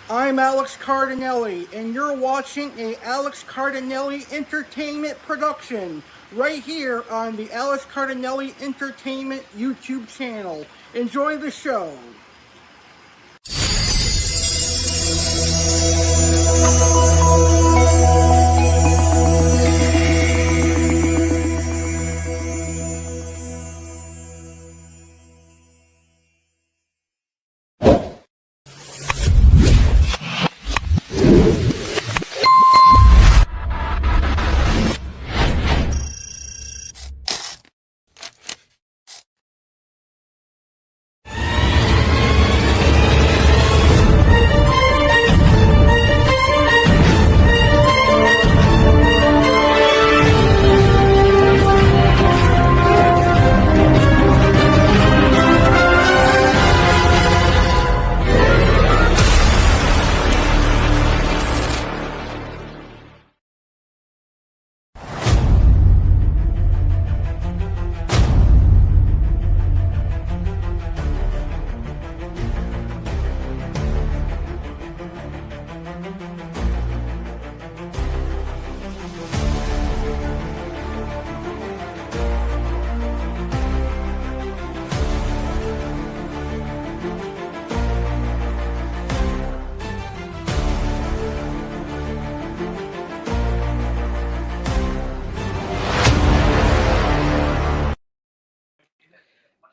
I'm Alex Cardinale, and you're watching a Alex Cardinale Entertainment production right here on the Alex Cardinale Entertainment YouTube channel. Enjoy the show.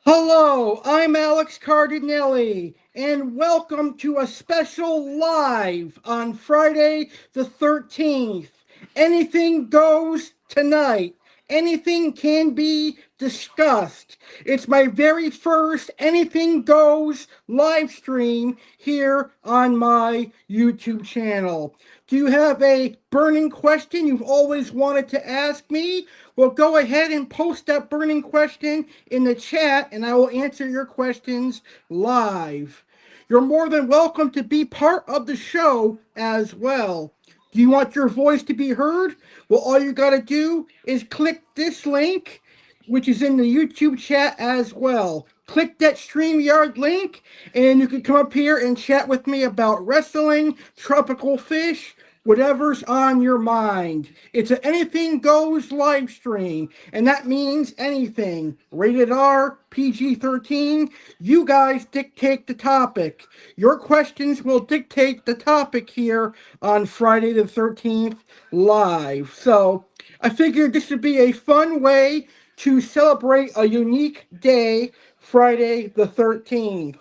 Hello, I'm Alex Cardinale, and welcome to a special live on Friday the 13th. Anything goes tonight. Anything can be discussed. It's my very first Anything Goes live stream here on my YouTube channel. Do you have a burning question you've always wanted to ask me? Well, go ahead and post that burning question in the chat, and I will answer your questions live. You're more than welcome to be part of the show as well. Do you want your voice to be heard? Well, all you got to do is click this link, which is in the YouTube chat as well. Click that StreamYard link, and you can come up here and chat with me about wrestling, tropical fish, whatever's on your mind. It's an Anything Goes live stream, and that means anything. Rated R, PG-13. You guys dictate the topic. Your questions will dictate the topic here on Friday the 13th live. So I figured this would be a fun way to celebrate a unique day, Friday the 13th.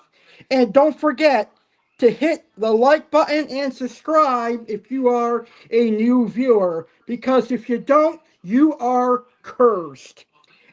And don't forget to hit the like button and subscribe if you are a new viewer, because if you don't, you are cursed.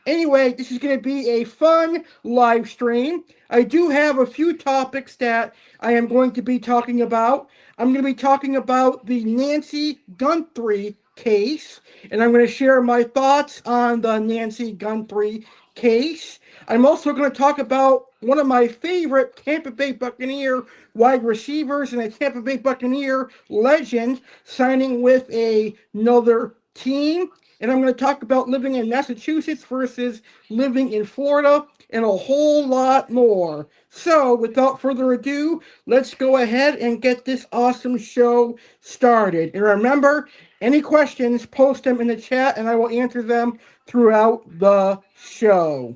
Anyway, this is going to be a fun live stream. I do have a few topics that I am going to be talking about. I'm going to be talking about the Nancy Gunthrie case, and I'm going to share my thoughts on the Nancy Gunthrie case. I'm also going to talk about one of my favorite Tampa Bay Buccaneer wide receivers and a Tampa Bay Buccaneer legend signing with another team. And I'm going to talk about living in Massachusetts versus living in Florida and a whole lot more. So, without further ado, let's go ahead and get this awesome show started. And remember, any questions, post them in the chat and I will answer them throughout the show.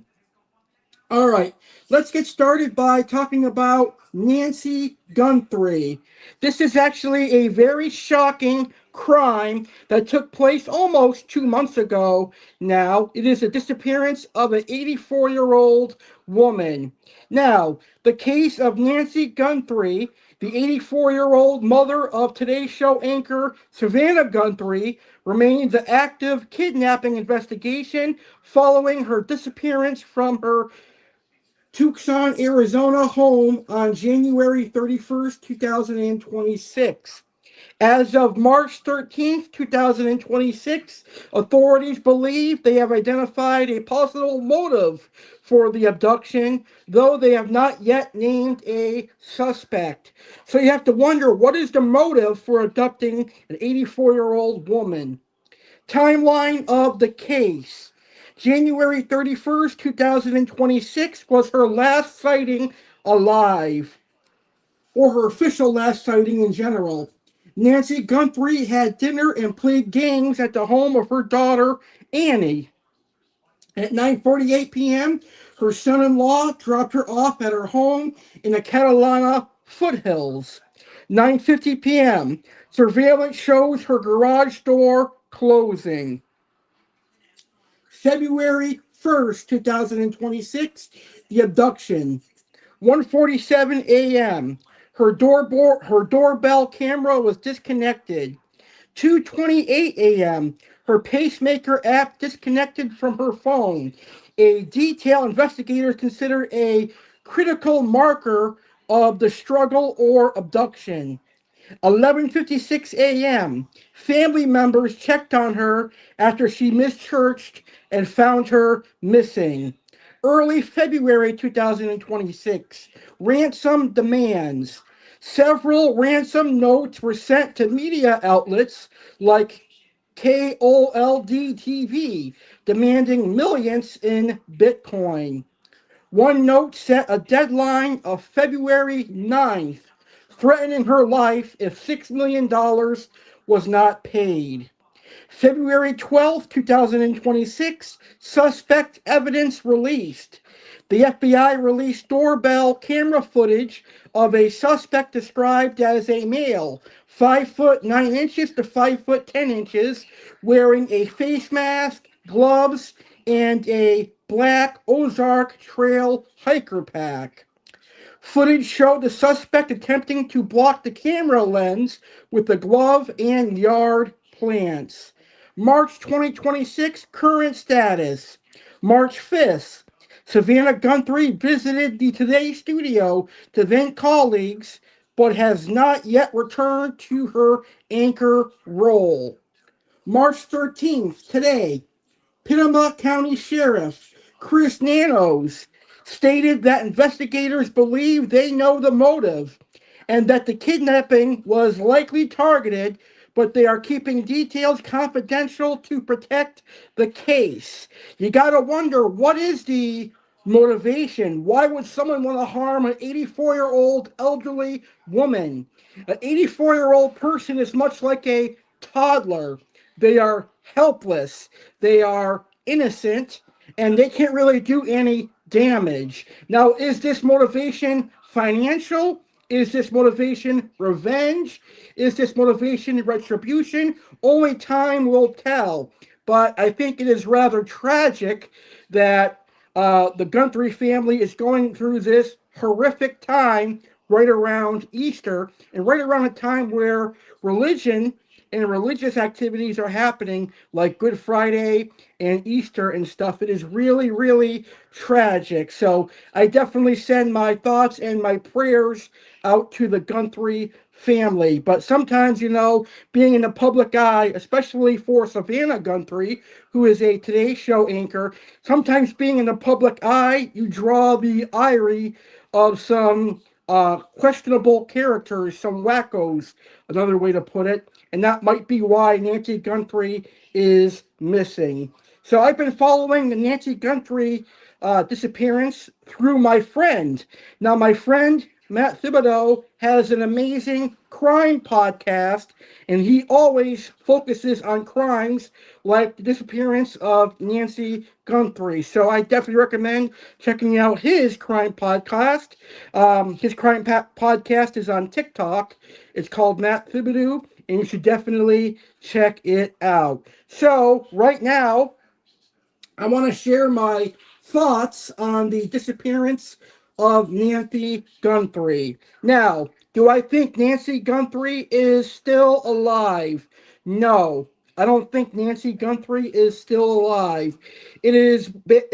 All right, let's get started by talking about Nancy Gunthrie. This is actually a very shocking crime that took place almost 2 months ago now. It is a disappearance of an 84-year-old woman. Now, the case of Nancy Gunthrie, the 84-year-old mother of Today's Show anchor Savannah Gunthrie, remains an active kidnapping investigation following her disappearance from her Tucson, Arizona home on January 31st, 2026. As of March 13th, 2026, authorities believe they have identified a possible motive for the abduction, though they have not yet named a suspect. So you have to wonder, what is the motive for abducting an 84-year-old woman? Timeline of the case. January 31st, 2026 was her last sighting alive. or her official last sighting in general. Nancy Gunthrie had dinner and played games at the home of her daughter, Annie. At 9:48 p.m., her son-in-law dropped her off at her home in the Catalana foothills. 9:50 p.m., surveillance shows her garage door closing. February 1st, 2026, the abduction. 1:47 a.m., her doorbell camera was disconnected. 2:28 a.m., her pacemaker app disconnected from her phone. A detail investigators consider a critical marker of the struggle or abduction. 11:56 a.m., family members checked on her after she missed church and found her missing. Early February 2026, ransom demands. Several ransom notes were sent to media outlets like KOLD TV, demanding millions in Bitcoin. One note set a deadline of February 9th, threatening her life if $6 million was not paid. February 12th, 2026, suspect evidence released. The FBI released doorbell camera footage of a suspect described as a male, 5 foot 9 inches to 5 foot 10 inches, wearing a face mask, gloves, and a black Ozark Trail hiker pack. Footage showed the suspect attempting to block the camera lens with the glove and yard plants. March 2026, current status. March 5th, Savannah Gunthrie visited the Today studio to vent colleagues, but has not yet returned to her anchor role. March 13th, today, Pinama County Sheriff Chris Nanos stated that investigators believe they know the motive and that the kidnapping was likely targeted, but they are keeping details confidential to protect the case. You gotta wonder, what is the motivation? Why would someone want to harm an 84-year-old elderly woman? An 84-year-old person is much like a toddler. They are helpless, they are innocent, and they can't really do any damage. Now, is this motivation financial? Is this motivation revenge? Is this motivation retribution? Only time will tell. But I think it is rather tragic that the Gunthrie family is going through this horrific time right around Easter and right around a time where religion and religious activities are happening, like Good Friday and Easter and stuff. It is really, really tragic. So I definitely send my thoughts and my prayers out to the Gunthrie family. But sometimes, being in the public eye, especially for Savannah Gunthrie, who is a Today Show anchor, sometimes being in the public eye, you draw the ire of some questionable characters, some wackos, another way to put it. And that might be why Nancy Gunthrie is missing. So I've been following the Nancy Gunthrie disappearance through my friend. Now, my friend Matt Thibodeau has an amazing crime podcast, and he always focuses on crimes like the disappearance of Nancy Gunthrie. So I definitely recommend checking out his crime podcast. His crime podcast is on TikTok. It's called Matt Thibodeau, and you should definitely check it out. So right now, I want to share my thoughts on the disappearance of Nancy Gunthrie. Now, do I think Nancy Gunthrie is still alive? No, I don't think Nancy Gunthrie is still alive. It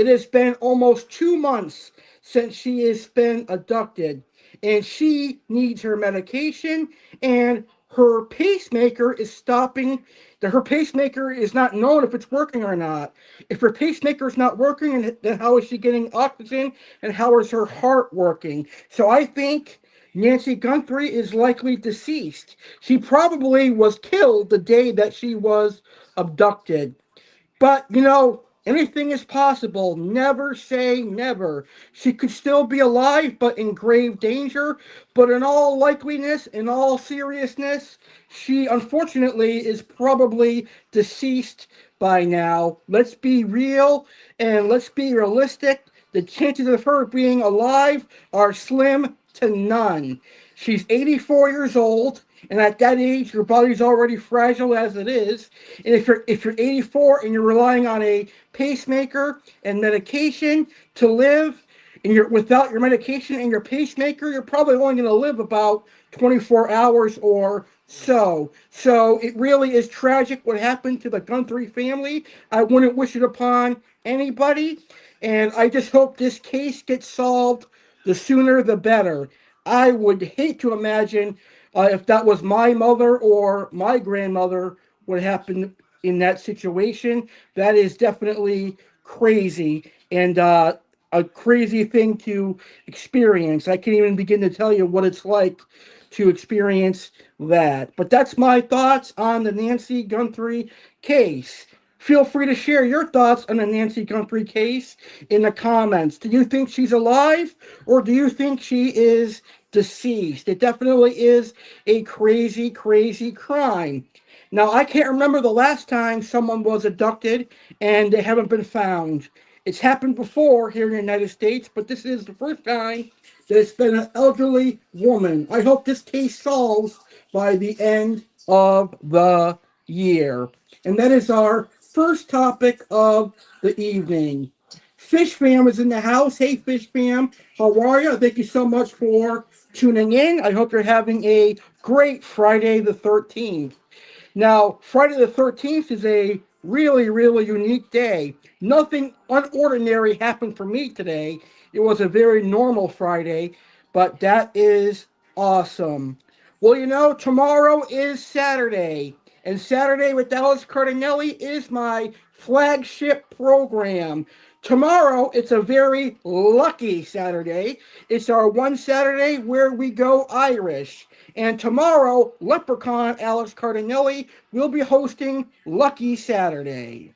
has been almost 2 months since she has been abducted, and she needs her medication, and her pacemaker is stopping. Her pacemaker is not known if it's working or not. If her pacemaker is not working, then how is she getting oxygen, and how is her heart working? So I think Nancy Gunthrie is likely deceased. She probably was killed the day that she was abducted. But, Anything is possible. Never say never. She could still be alive, but in grave danger. But in all likeliness, in all seriousness, she unfortunately is probably deceased by now. Let's be real and let's be realistic. The chances of her being alive are slim to none. She's 84 years old, and at that age, your body's already fragile as it is. And if you're 84 and you're relying on a pacemaker and medication to live, and you're without your medication and your pacemaker, you're probably only going to live about 24 hours or so. So it really is tragic what happened to the Gunthrie family. I wouldn't wish it upon anybody, and I just hope this case gets solved. The sooner the better. I would hate to imagine if that was my mother or my grandmother, what happened in that situation. That is definitely crazy and a crazy thing to experience. I can't even begin to tell you what it's like to experience that. But that's my thoughts on the Nancy Gunthrie case. Feel free to share your thoughts on the Nancy Gunthrie case in the comments. Do you think she's alive or do you think she is deceased? It definitely is a crazy, crazy crime. Now, I can't remember the last time someone was abducted and they haven't been found. It's happened before here in the United States, but this is the first time that it's been an elderly woman. I hope this case solves by the end of the year. And that is our first topic of the evening. Fish Fam is in the house. Hey, Fish Fam, how are you? Thank you so much for tuning in. I hope you're having a great Friday the 13th. Now, Friday the 13th is a really, really unique day. Nothing unordinary happened for me today. It was a very normal Friday, but that is awesome. Well, tomorrow is Saturday, and Saturday with Alex Cardinale is my flagship program. Tomorrow, it's a very lucky Saturday. It's our one Saturday where we go Irish. And tomorrow, Leprechaun Alex Cardinale will be hosting Lucky Saturday.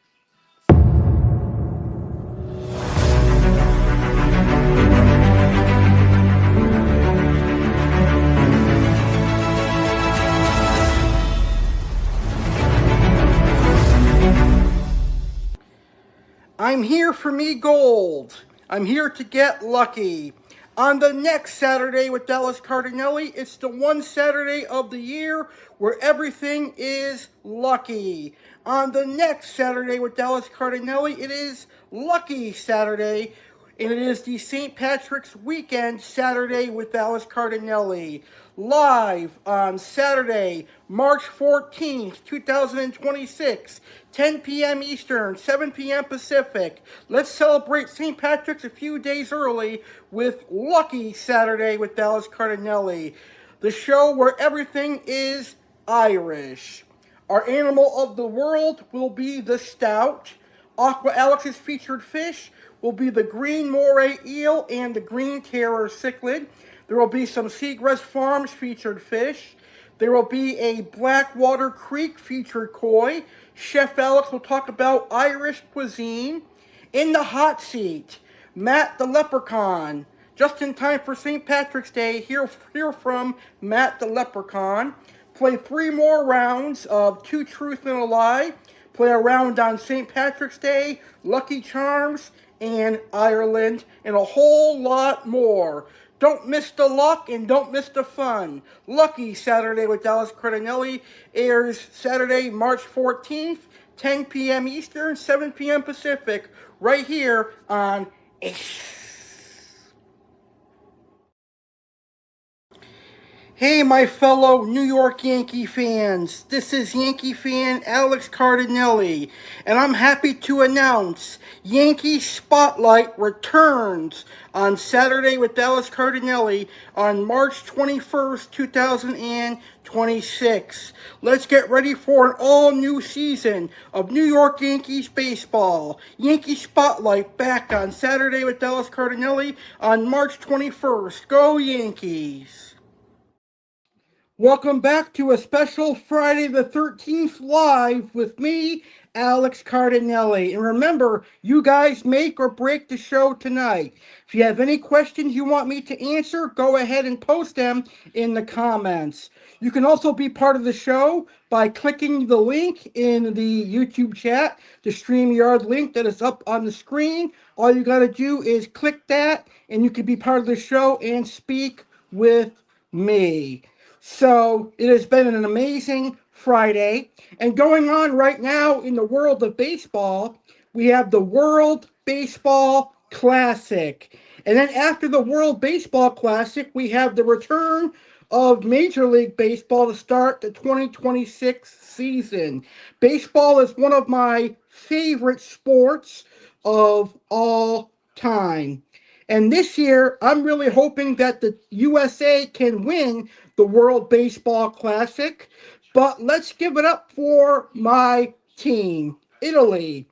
I'm here for me gold. I'm here to get lucky. On the next Saturday with Alex Cardinale, it's the one Saturday of the year where everything is lucky. On the next Saturday with Alex Cardinale, it is Lucky Saturday, and it is the St. Patrick's Weekend Saturday with Alex Cardinale. Live on Saturday, March 14th, 2026, 10 p.m. Eastern, 7 p.m. Pacific. Let's celebrate St. Patrick's a few days early with Lucky Saturday with Alex Cardinale, the show where everything is Irish. Our animal of the world will be the stoat. Aqua Alex's featured fish will be the green moray eel and the green terror cichlid. There will be some Seagrass Farms featured fish. There will be a Blackwater Creek featured koi. Chef Alex will talk about Irish cuisine. In the hot seat, Matt the Leprechaun. Just in time for St. Patrick's Day, hear from Matt the Leprechaun. Play 3 more rounds of Two Truth and a Lie. Play a round on St. Patrick's Day, Lucky Charms, and Ireland, and a whole lot more. Don't miss the luck and don't miss the fun. Lucky Saturday with Alex Cardinale airs Saturday, March 14th, 10 p.m. Eastern, 7 p.m. Pacific, right here on A.C.E. Hey, my fellow New York Yankee fans, this is Yankee fan Alex Cardinale, and I'm happy to announce Yankee Spotlight returns on Saturday with Alex Cardinale on March 21st, 2026. Let's get ready for an all-new season of New York Yankees baseball. Yankee Spotlight back on Saturday with Alex Cardinale on March 21st. Go Yankees! Welcome back to a special Friday the 13th live with me, Alex Cardinale. And remember, you guys make or break the show tonight. If you have any questions you want me to answer, go ahead and post them in the comments. You can also be part of the show by clicking the link in the YouTube chat, the StreamYard link that is up on the screen. All you got to do is click that, and you can be part of the show and speak with me. So it has been an amazing Friday. And going on right now in the world of baseball, we have the World Baseball Classic. And then after the World Baseball Classic, we have the return of Major League Baseball to start the 2026 season. Baseball is one of my favorite sports of all time. And this year, I'm really hoping that the USA can win the World Baseball Classic. But let's give it up for my team, Italy.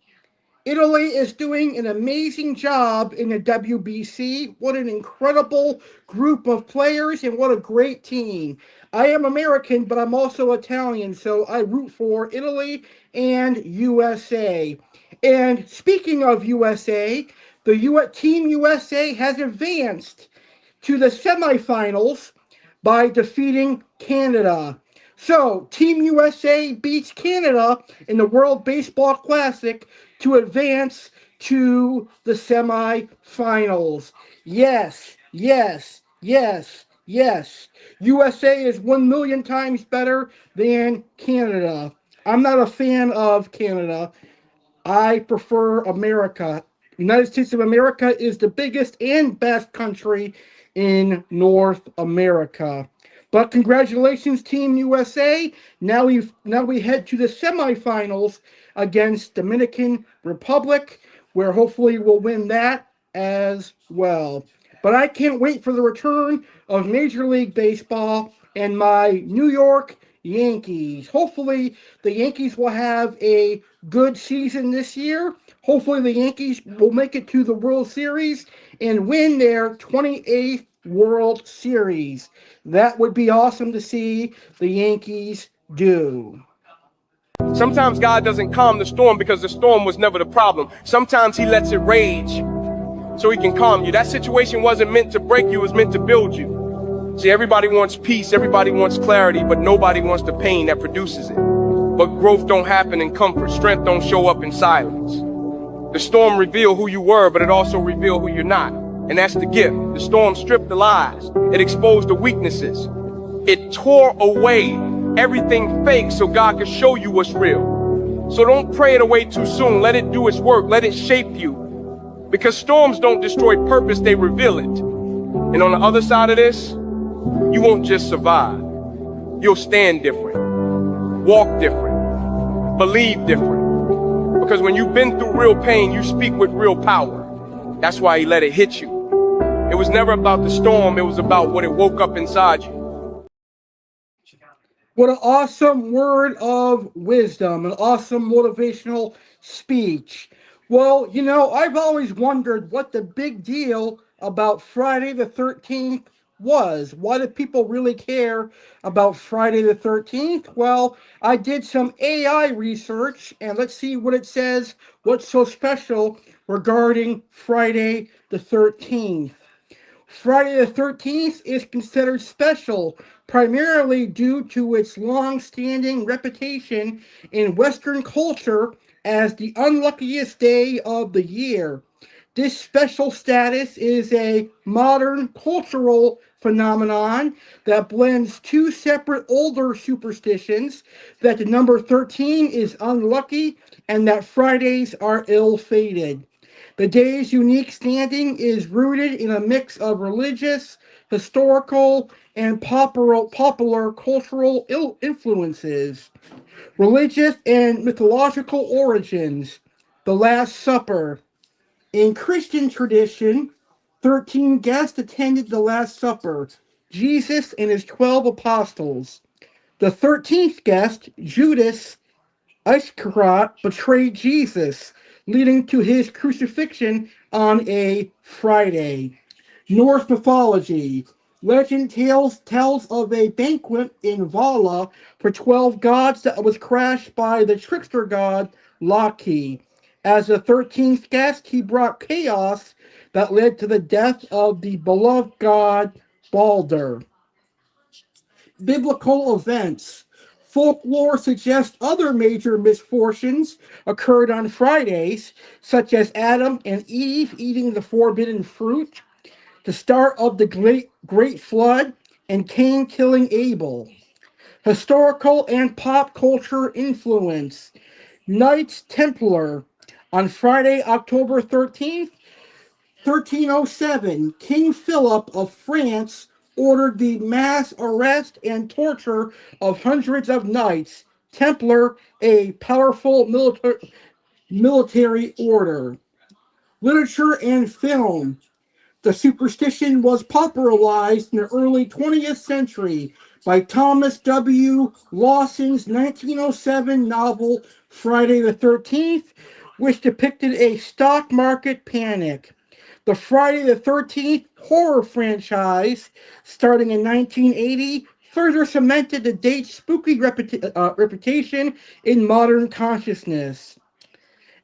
Italy is doing an amazing job in the WBC. What an incredible group of players and what a great team. I am American, but I'm also Italian, so I root for Italy and USA. And speaking of USA, Team USA has advanced to the semifinals by defeating Canada. So, Team USA beats Canada in the World Baseball Classic to advance to the semifinals. Yes, yes, yes, yes. USA is 1,000,000 times better than Canada. I'm not a fan of Canada. I prefer America. United States of America is the biggest and best country in North America. But congratulations, Team USA. Now we head to the semifinals against Dominican Republic, where hopefully we'll win that as well. But I can't wait for the return of Major League Baseball and my New York Yankees. Hopefully, the Yankees will have a good season this year. Hopefully, the Yankees will make it to the World Series and win their 28th World Series. That would be awesome to see the Yankees do. Sometimes God doesn't calm the storm because the storm was never the problem. Sometimes he lets it rage so he can calm you. That situation wasn't meant to break you, it was meant to build you. See, everybody wants peace, everybody wants clarity, but nobody wants the pain that produces it. But growth don't happen in comfort. Strength don't show up in silence. The storm revealed who you were, but it also revealed who you're not. And that's the gift. The storm stripped the lies. It exposed the weaknesses. It tore away everything fake so God can show you what's real. So don't pray it away too soon. Let it do its work. Let it shape you. Because storms don't destroy purpose, they reveal it. And on the other side of this, you won't just survive. You'll stand different, walk different, believe different. Because when you've been through real pain, you speak with real power. That's why he let it hit you. It was never about the storm, it was about what it woke up inside you. What an awesome word of wisdom, an awesome motivational speech. Well, I've always wondered what the big deal about Friday the 13th was. Why do people really care about Friday the 13th? Well, I did some AI research, and let's see what it says, what's so special regarding Friday the 13th. Friday the 13th is considered special primarily due to its long-standing reputation in Western culture as the unluckiest day of the year. This special status is a modern cultural phenomenon that blends two separate older superstitions that the number 13 is unlucky and that Fridays are ill-fated. The day's unique standing is rooted in a mix of religious, historical, and popular cultural influences. Religious and mythological origins. The Last Supper. In Christian tradition, 13 guests attended the Last Supper, Jesus and his 12 apostles. The 13th guest, Judas Iscariot, betrayed Jesus, leading to his crucifixion on a Friday. Norse mythology. Legend tells of a banquet in Vala for 12 gods that was crashed by the trickster god Loki. As the 13th guest, he brought chaos that led to the death of the beloved god Balder. Biblical events. Folklore suggests other major misfortunes occurred on Fridays, such as Adam and Eve eating the forbidden fruit, the start of the great flood, and Cain killing Abel. Historical and pop culture influence. Knights Templar. On Friday, October 13th, 1307, King Philip of France ordered the mass arrest and torture of hundreds of knights. Templar, a powerful military order. Literature and film. The superstition was popularized in the early 20th century by Thomas W. Lawson's 1907 novel Friday the 13th, which depicted a stock market panic. The Friday the 13th horror franchise, starting in 1980, further cemented the date's spooky reputation in modern consciousness.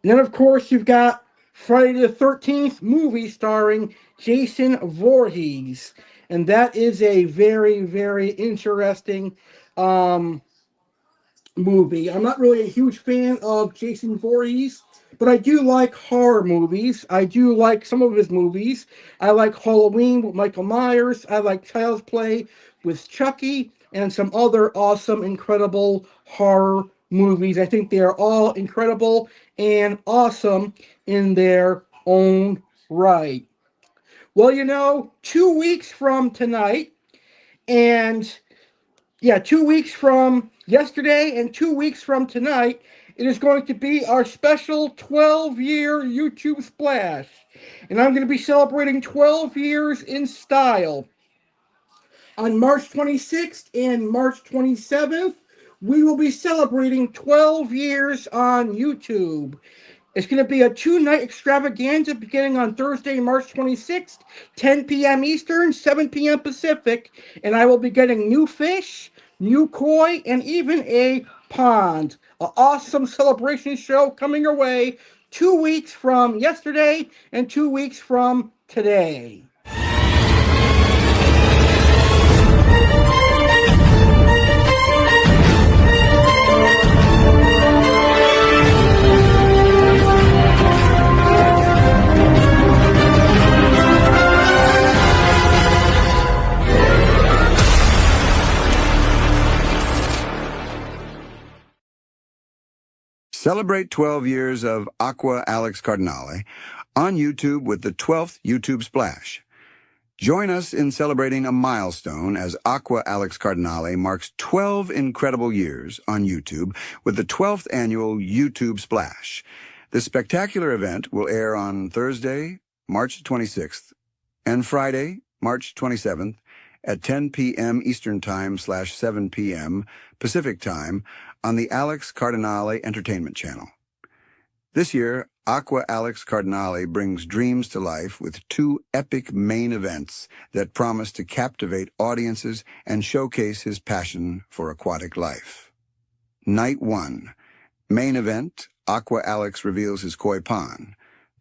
And then, of course, you've got Friday the 13th movie starring Jason Voorhees. And that is a very, very interesting um, movie. I'm not really a huge fan of Jason Voorhees, but I do like horror movies. I do like some of his movies. I like Halloween with Michael Myers. I like Child's Play with Chucky, and some other awesome, incredible horror movies. I think they are all incredible and awesome in their own right. Well, 2 weeks from tonight, and 2 weeks from yesterday and 2 weeks from tonight, it is going to be our special 12-year YouTube splash. And I'm going to be celebrating 12 years in style. On March 26th and March 27th, we will be celebrating 12 years on YouTube. It's going to be a two-night extravaganza beginning on Thursday, March 26th, 10 p.m. Eastern, 7 p.m. Pacific, and I will be getting new fish, new koi, and even a pond. An awesome celebration show coming your way 2 weeks from yesterday and 2 weeks from today. Celebrate 12 years of Aqua Alex Cardinale on YouTube with the 12th YouTube Splash. Join us in celebrating a milestone as Aqua Alex Cardinale marks 12 incredible years on YouTube with the 12th annual YouTube Splash. This spectacular event will air on Thursday, March 26th, and Friday, March 27th, at 10 p.m. Eastern Time / 7 p.m. Pacific Time on the Alex Cardinale Entertainment Channel. This year, Aqua Alex Cardinale brings dreams to life with two epic main events that promise to captivate audiences and showcase his passion for aquatic life. Night 1. Main event, Aqua Alex reveals his koi pond.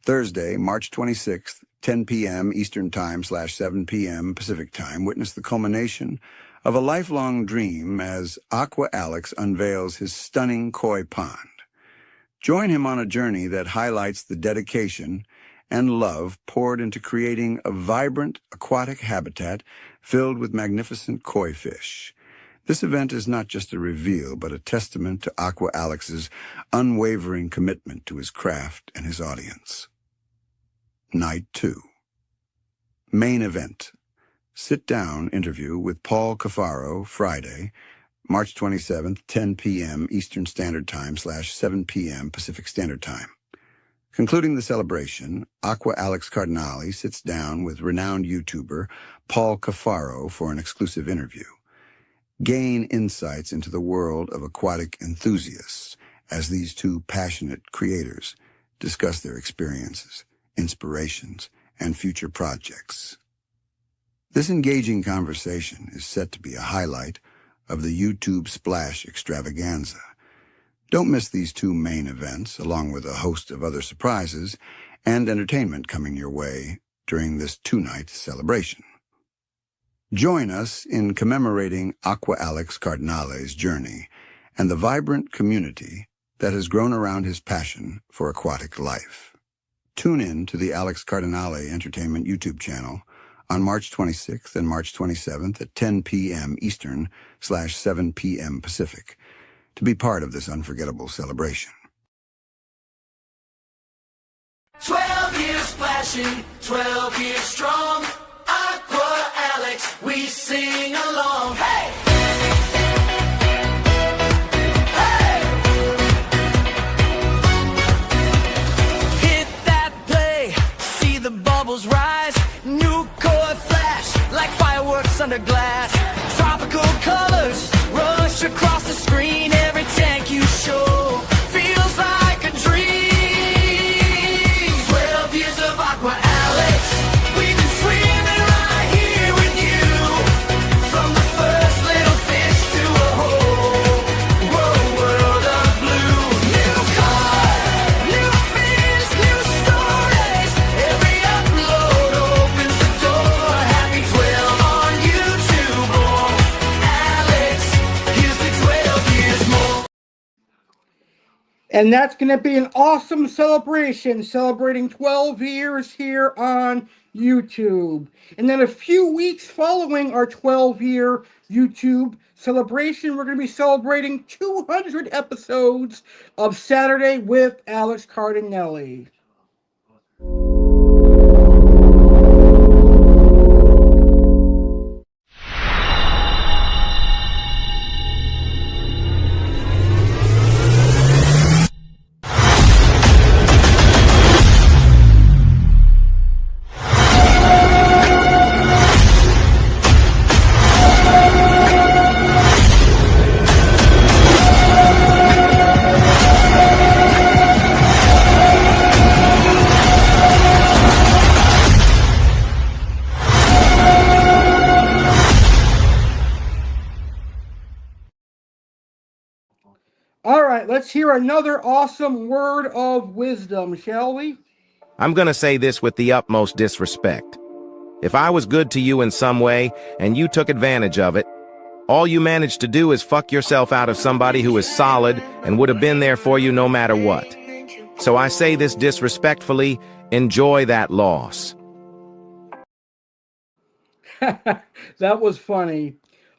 Thursday, March 26th, 10 p.m. Eastern Time / 7 p.m. Pacific Time, witness the culmination of a lifelong dream as Aqua Alex unveils his stunning koi pond. Join him on a journey that highlights the dedication and love poured into creating a vibrant aquatic habitat filled with magnificent koi fish. This event is not just a reveal, but a testament to Aqua Alex's unwavering commitment to his craft and his audience. Night 2. Main event. Sit-down interview with Paul Cafaro, Friday, March 27th, 10 p.m. Eastern Standard Time / 7 p.m. Pacific Standard Time. Concluding the celebration, Aqua Alex Cardinale sits down with renowned YouTuber Paul Cafaro for an exclusive interview. Gain insights into the world of aquatic enthusiasts as these two passionate creators discuss their experiences, inspirations, and future projects. This engaging conversation is set to be a highlight of the YouTube Splash extravaganza. Don't miss these two main events, along with a host of other surprises and entertainment coming your way during this two-night celebration. Join us in commemorating Aqua Alex Cardinale's journey and the vibrant community that has grown around his passion for aquatic life. Tune in to the Alex Cardinale Entertainment YouTube channel on March 26th and March 27th at 10 p.m. Eastern /7 p.m. Pacific to be part of this unforgettable celebration. 12 years splashing, 12 years strong. Aqua Alex, we sing along. Hey! Hey! Hit that play, see the bubbles rise. New core flash, like fireworks under glass. Tropical colors rush across the screen. Every tank you show feels like a dream. 12 years of Aqua Alex, we've been swimming right here with you. From the first little fish to a whole world of blue. New car, new fish, new stories. Every upload opens the door. Happy 12 on YouTube. Oh, Alex, here's the 12 years more. And that's going to be an awesome celebration, celebrating 12 years here on YouTube. And then a few weeks following our 12-year YouTube celebration, we're going to be celebrating 200 episodes of Saturday with Alex Cardinale. All right, let's hear another awesome word of wisdom, shall we? I'm gonna say this with the utmost disrespect. If I was good to you in some way, and you took advantage of it, all you managed to do is fuck yourself out of somebody who is solid and would have been there for you no matter what. So I say this disrespectfully, enjoy that loss. That was funny.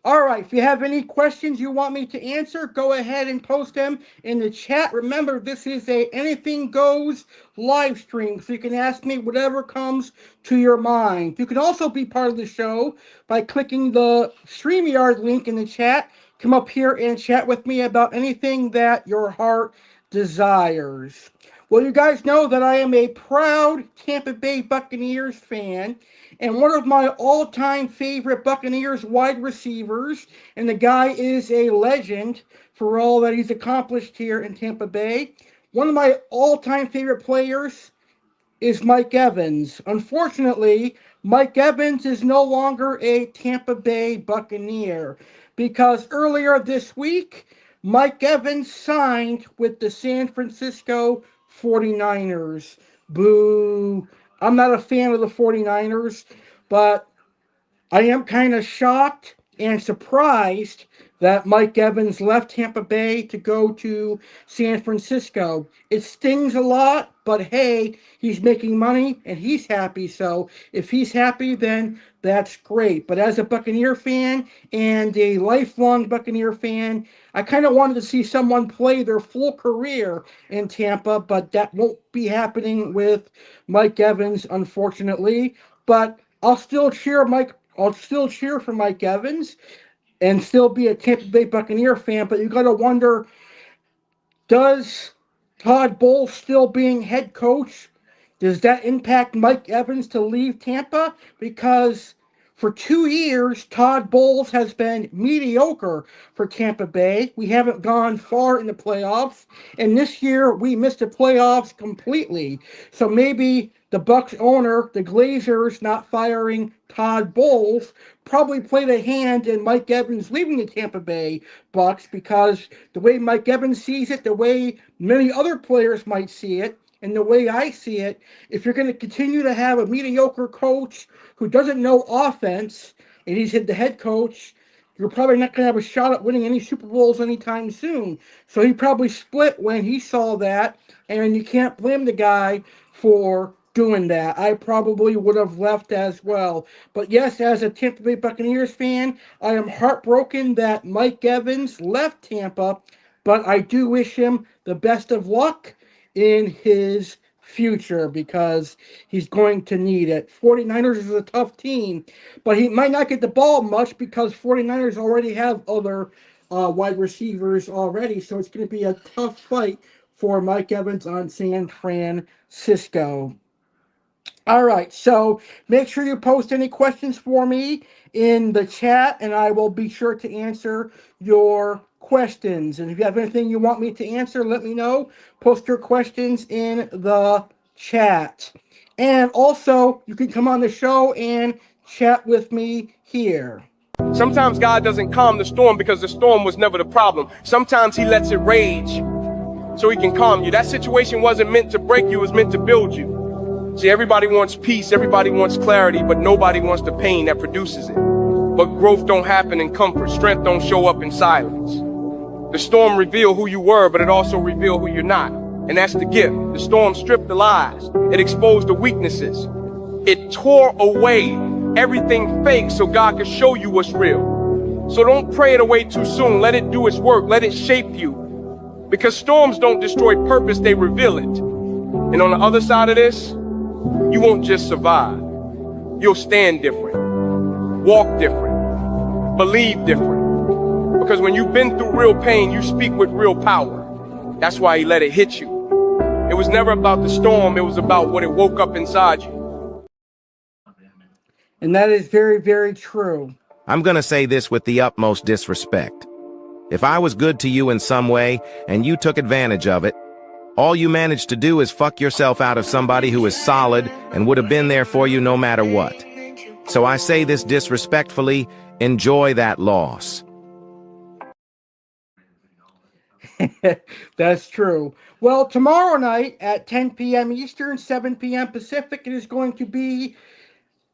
All right, if you have any questions you want me to answer, go ahead and post them in the chat. Remember, this is a anything goes live stream, so you can ask me whatever comes to your mind. You can also be part of the show by clicking the StreamYard link in the chat. Come up here and chat with me about anything that your heart desires. Well, you guys know that I am a proud Tampa Bay Buccaneers fan, and one of my all-time favorite Buccaneers wide receivers, and the guy is a legend for all that he's accomplished here in Tampa Bay. One of my all-time favorite players is Mike Evans. Unfortunately, Mike Evans is no longer a Tampa Bay Buccaneer because earlier this week, Mike Evans signed with the San Francisco 49ers. Boo. I'm not a fan of the 49ers, but I am kind of shocked and surprised that Mike Evans left Tampa Bay to go to San Francisco. It stings a lot, but hey, he's making money and he's happy. So if he's happy, then that's great. But as a Buccaneer fan and a lifelong Buccaneer fan, I kind of wanted to see someone play their full career in Tampa, but that won't be happening with Mike Evans, unfortunately. But I'll still cheer for Mike Evans and still be a Tampa Bay Buccaneer fan, but you got to wonder, does Todd Bowles still being head coach, does that impact Mike Evans to leave Tampa? Because For 2 years, Todd Bowles has been mediocre for Tampa Bay. We haven't gone far in the playoffs, and this year we missed the playoffs completely. So maybe the Bucs owner, the Glazers, not firing Todd Bowles, probably played a hand in Mike Evans leaving the Tampa Bay Bucs, because the way Mike Evans sees it, the way many other players might see it, and the way I see it, if you're going to continue to have a mediocre coach who doesn't know offense, and he's the head coach, you're probably not going to have a shot at winning any Super Bowls anytime soon. So he probably split when he saw that, and you can't blame the guy for doing that. I probably would have left as well. But yes, as a Tampa Bay Buccaneers fan, I am heartbroken that Mike Evans left Tampa, but I do wish him the best of luck in his future, because he's going to need it. 49ers is a tough team, but he might not get the ball much because 49ers already have other wide receivers already, so it's going to be a tough fight for Mike Evans on San Francisco. All right, so make sure you post any questions for me in the chat, and I will be sure to answer your questions. And if you have anything you want me to answer, let me know. Post your questions in the chat. And also, you can come on the show and chat with me here. Sometimes God doesn't calm the storm because the storm was never the problem. Sometimes he lets it rage so he can calm you. That situation wasn't meant to break you, it was meant to build you. See, everybody wants peace, everybody wants clarity, but nobody wants the pain that produces it. But growth don't happen in comfort. Strength don't show up in silence. The storm revealed who you were, but it also revealed who you're not. And that's the gift. The storm stripped the lies. It exposed the weaknesses. It tore away everything fake so God could show you what's real. So don't pray it away too soon. Let it do its work. Let it shape you. Because storms don't destroy purpose, they reveal it. And on the other side of this, you won't just survive. You'll stand different, walk different, believe different. Because when you've been through real pain, you speak with real power. That's why he let it hit you. It was never about the storm, it was about what it woke up inside you. And that is very, very true. I'm gonna say this with the utmost disrespect. If I was good to you in some way, and you took advantage of it, all you managed to do is fuck yourself out of somebody who is solid and would have been there for you no matter what. So I say this disrespectfully, enjoy that loss. That's true. Well, tomorrow night at 10 p.m. Eastern, 7 p.m. Pacific, it is going to be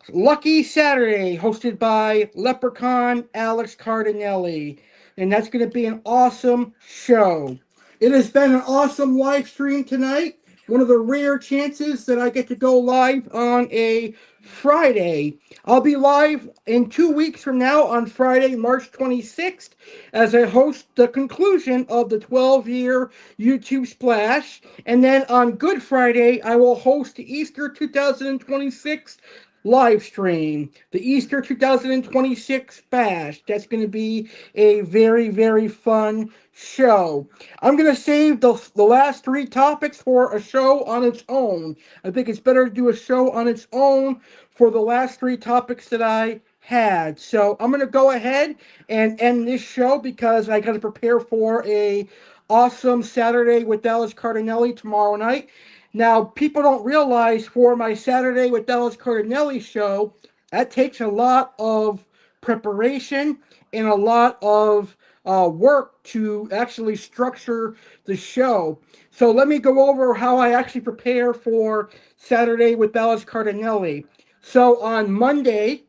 Lucky Saturday, hosted by Leprechaun Alex Cardinale. And that's going to be an awesome show. It has been an awesome live stream tonight. One of the rare chances that I get to go live on a Friday. I'll be live in 2 weeks from now on Friday, March 26th, as I host the conclusion of the 12-year YouTube Splash. And then on Good Friday, I will host the Easter 2026 live stream, the Easter 2026 Bash. That's going to be a very, very fun show. I'm going to save the last three topics for a show on its own. I think it's better to do a show on its own for the last three topics that I had. So I'm going to go ahead and end this show because I got to prepare for a awesome Saturday with Alex Cardinale tomorrow night. Now, people don't realize for my Saturday with Alex Cardinale show, that takes a lot of preparation and a lot of work to actually structure the show. So let me go over how I actually prepare for Saturday with Alex Cardinale. So on Monday,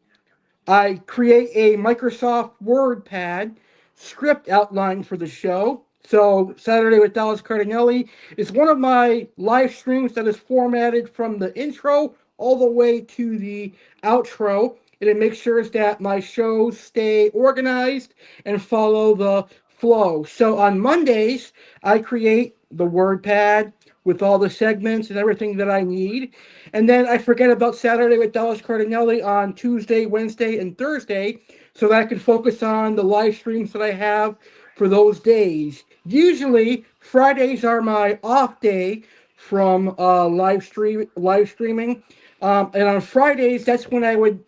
I create a Microsoft Word pad script outline for the show. So Saturday with Alex Cardinale is one of my live streams that is formatted from the intro all the way to the outro. And it makes sure that my shows stay organized and follow the flow. So on Mondays, I create the Word pad with all the segments and everything that I need. And then I forget about Saturday with Alex Cardinale on Tuesday, Wednesday, and Thursday so that I can focus on the live streams that I have for those days. Usually, Fridays are my off day from live streaming. And on Fridays, that's when I would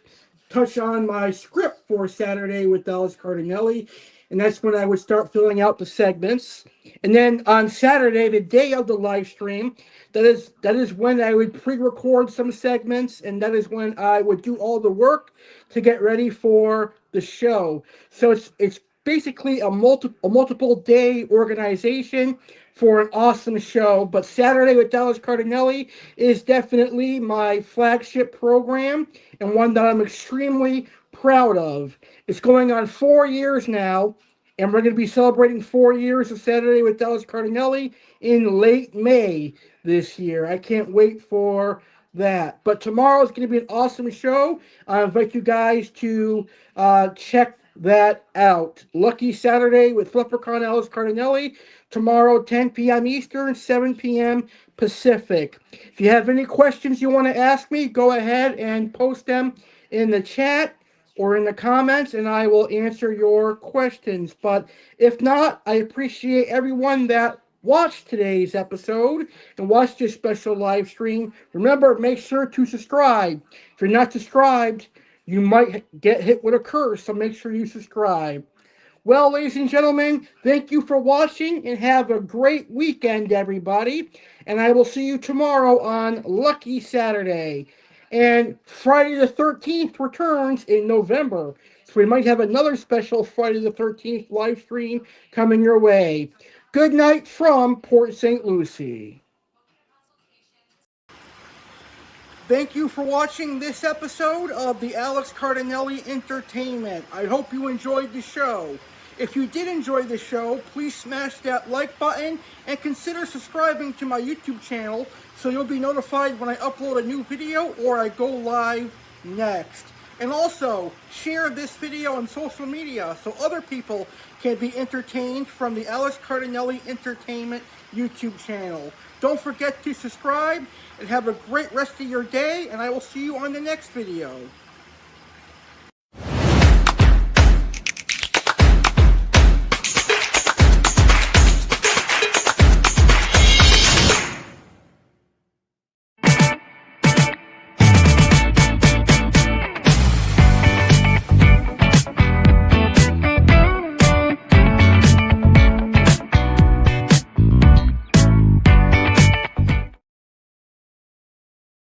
touch on my script for Saturday with Alex Cardinale, and that's when I would start filling out the segments. And then on Saturday, the day of the live stream, that is when I would pre-record some segments, and that is when I would do all the work to get ready for the show. So it's basically a multiple day organization for an awesome show. But Saturday with Alex Cardinale is definitely my flagship program and one that I'm extremely proud of. It's going on 4 years now, and we're going to be celebrating 4 years of Saturday with Alex Cardinale in late May this year. I can't wait for that. But tomorrow is going to be an awesome show. I invite you guys to check that out. Lucky Saturday with Leprechaun Alex Cardinale. Tomorrow, 10 p.m. Eastern, 7 p.m. Pacific. If you have any questions you want to ask me, go ahead and post them in the chat or in the comments, and I will answer your questions. But if not, I appreciate everyone that watched today's episode and watched this special live stream. Remember, make sure to subscribe. If you're not subscribed, you might get hit with a curse, so make sure you subscribe. Well, ladies and gentlemen, thank you for watching and have a great weekend, everybody. And I will see you tomorrow on Lucky Saturday. And Friday the 13th returns in November. So we might have another special Friday the 13th live stream coming your way. Good night from Port St. Lucie. Thank you for watching this episode of the Alex Cardinale Entertainment. I hope you enjoyed the show. If you did enjoy the show, please smash that like button and consider subscribing to my YouTube channel so you'll be notified when I upload a new video or I go live next. And also, share this video on social media so other people can be entertained from the Alex Cardinale Entertainment YouTube channel. Don't forget to subscribe and have a great rest of your day, and I will see you on the next video.